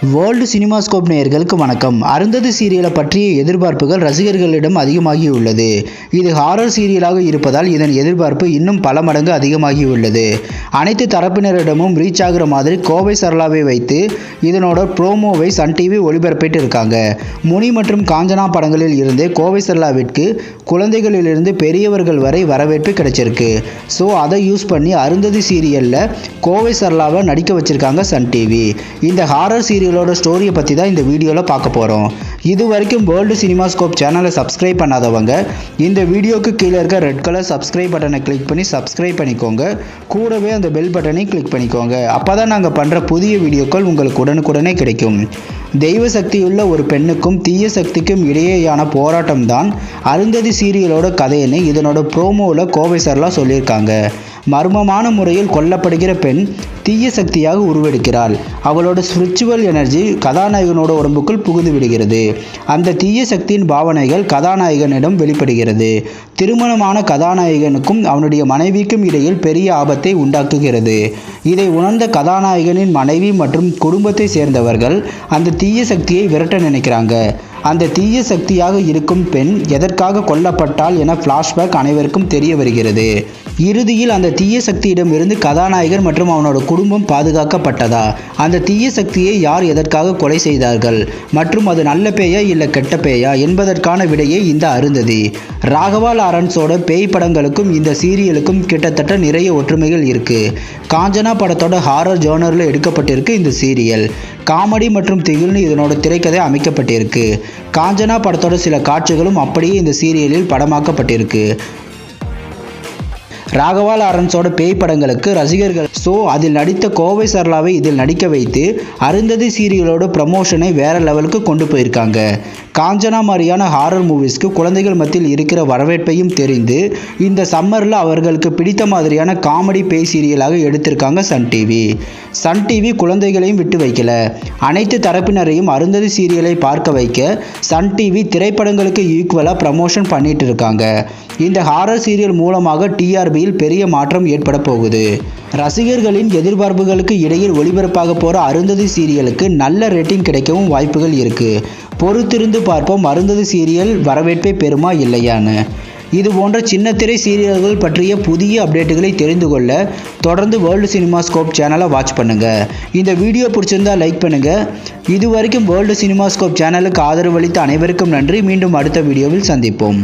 World cinemascope நேயர்களுக்கு வணக்கம். அருந்ததி சீரியலை பற்றிய எதிர்பார்ப்புகள் ரசிகர்களிடம் அதிகமாகியுள்ளது. இது ஹாரர் சீரியலாக இருப்பதால் இதன் எதிர்பார்ப்பு இன்னும் பல மடங்கு அதிகமாகியுள்ளது. அனைத்து தரப்பினரிடமும் ரீச் ஆகிற மாதிரி கோவை சரளாவை வைத்து இதனோட ப்ரோமோவை சன் டிவி ஒளிபரப்பிட்டு இருக்காங்க. முனி மற்றும் காஞ்சனா படங்களில் இருந்து கோவை சரளாவிற்கு குழந்தைகளிலிருந்து பெரியவர்கள் வரை வரவேற்பு கிடைச்சிருக்கு. ஸோ அதை யூஸ் பண்ணி அருந்ததி சீரியலில் கோவை சரளாவை நடிக்க வச்சிருக்காங்க சன் டிவி. இந்த ஹாரர் சீரியலோட ஸ்டோரியை பற்றி தான் இந்த வீடியோவில் பார்க்க போகிறோம். இது வரைக்கும் வேர்ல்டு சினிமாஸ்கோப் சேனலை சப்ஸ்கிரைப் பண்ணாதவங்க இந்த வீடியோக்கு கீழே இருக்க ரெட் கலர் சப்ஸ்கிரைப் பட்டனை கிளிக் பண்ணி சப்ஸ்கிரைப் பண்ணிக்கோங்க. கூடவே அந்த பெல் பட்டனை கிளிக் பண்ணிக்கோங்க. அப்போ தான் நாங்கள் பண்ணுற புதிய வீடியோக்கள் உங்களுக்கு உடனுக்குடனே கிடைக்கும். தெய்வ சக்தியுள்ள ஒரு பெண்ணுக்கும் தீய சக்திக்கும் இடையேயான போராட்டம் தான் அருந்ததி சீரியலோட கதைன்னு இதனோட ப்ரோமோவில் கோவை சரளா சொல்லியிருக்காங்க. மர்மமான முறையில் கொல்லப்படுகிற பெண் தீய சக்தியாக உருவெடுக்கிறாள். அவளோட ஸ்பிரிச்சுவல் எனர்ஜி கதாநாயகனோட உடம்புக்குள் புகுந்து விடுகிறது. அந்த தீய சக்தியின் பாவனைகள் கதாநாயகனிடம் வெளிப்படுகிறது. திருமணமான கதாநாயகனுக்கும் அவனுடைய மனைவிக்கும் இடையில் பெரிய ஆபத்தை உண்டாக்குகிறது. இதை உணர்ந்த கதாநாயகனின் மனைவி மற்றும் குடும்பத்தை சேர்ந்தவர்கள் அந்த தீய சக்தியை விரட்ட நினைக்கிறாங்க. அந்த தீய சக்தியாக இருக்கும் பெண் எதற்காக கொல்லப்பட்டாள் என ஃப்ளாஷ்பேக் அனைவருக்கும் தெரிய வருகிறது. இறுதியில் அந்த தீய சக்தியிடம் இருந்து கதாநாயகன் மற்றும் அவனோட குடும்பம் பாதுகாக்கப்பட்டதா, அந்த தீய சக்தியை யார் எதற்காக கொலை செய்தார்கள் மற்றும் அது நல்ல பேயா இல்லை கெட்ட பேயா என்பதற்கான விடையே இந்த அருந்ததி. ராகவா லாரன்ஸோட பேய் படங்களுக்கும் இந்த சீரியலுக்கும் கிட்டத்தட்ட நிறைய ஒற்றுமைகள் இருக்கு. காஞ்சனா படத்தோட ஹாரர் ஜோனரில் எடுக்கப்பட்டிருக்கு இந்த சீரியல். காமெடி மற்றும் திகில்னு இதனோட திரைக்கதை அமைக்கப்பட்டிருக்கு. காஞ்சனா படத்தோட சில காட்சிகளும் அப்படியே இந்த சீரியலில் படமாக்கப்பட்டிருக்கு. ராகவா லாரன்ஸோட பேய் படங்களுக்கு ரசிகர்கள் அதில் நடித்த கோவை சரளாவை இதில் நடிக்க வைத்து அருந்ததி சீரியலோட ப்ரமோஷனை வேற லெவலுக்கு கொண்டு போயிருக்காங்க. காஞ்சனா மாதிரியான ஹாரர் மூவிஸ்க்கு குழந்தைகள் மத்தியில் இருக்கிற வரவேற்பையும் தெரிந்து இந்த சம்மரில் அவர்களுக்கு பிடித்த மாதிரியான காமெடி பேய் சீரியலாக எடுத்திருக்காங்க சன் டிவி. சன் டிவி குழந்தைகளையும் விட்டு வைக்கல. அனைத்து தரப்பினரையும் அருந்ததி சீரியலை பார்க்க வைக்க சன் டிவி திரைப்படங்களுக்கு ஈக்குவலாக ப்ரமோஷன் பண்ணிட்டு இருக்காங்க. இந்த ஹாரர் சீரியல் மூலமாக டிஆர்பியில் பெரிய மாற்றம் ஏற்பட போகுது. ரசிகர்களின் எதிர்பார்ப்புகளுக்கு இடையில் ஒளிபரப்பாக போகிற அருந்ததி சீரியலுக்கு நல்ல ரேட்டிங் கிடைக்கவும் வாய்ப்புகள் இருக்குது. பொறுத்திருந்து பார்ப்போம் அருந்ததி சீரியல் வரவேற்பை பெறுமா இல்லையான்னு. இது போன்ற சின்ன திரை சீரியல்கள் பற்றிய புதிய அப்டேட்டுகளை தெரிந்து கொள்ள தொடர்ந்து வேர்ல்டு சினிமாஸ்கோப் சேனலை வாட்ச் பண்ணுங்கள். இந்த வீடியோ பிடிச்சிருந்தா லைக் பண்ணுங்கள். இது வரைக்கும் வேர்ல்டு சினிமாஸ்கோப் சேனலுக்கு ஆதரவு அளித்த அனைவருக்கும் நன்றி. மீண்டும் அடுத்த வீடியோவில் சந்திப்போம்.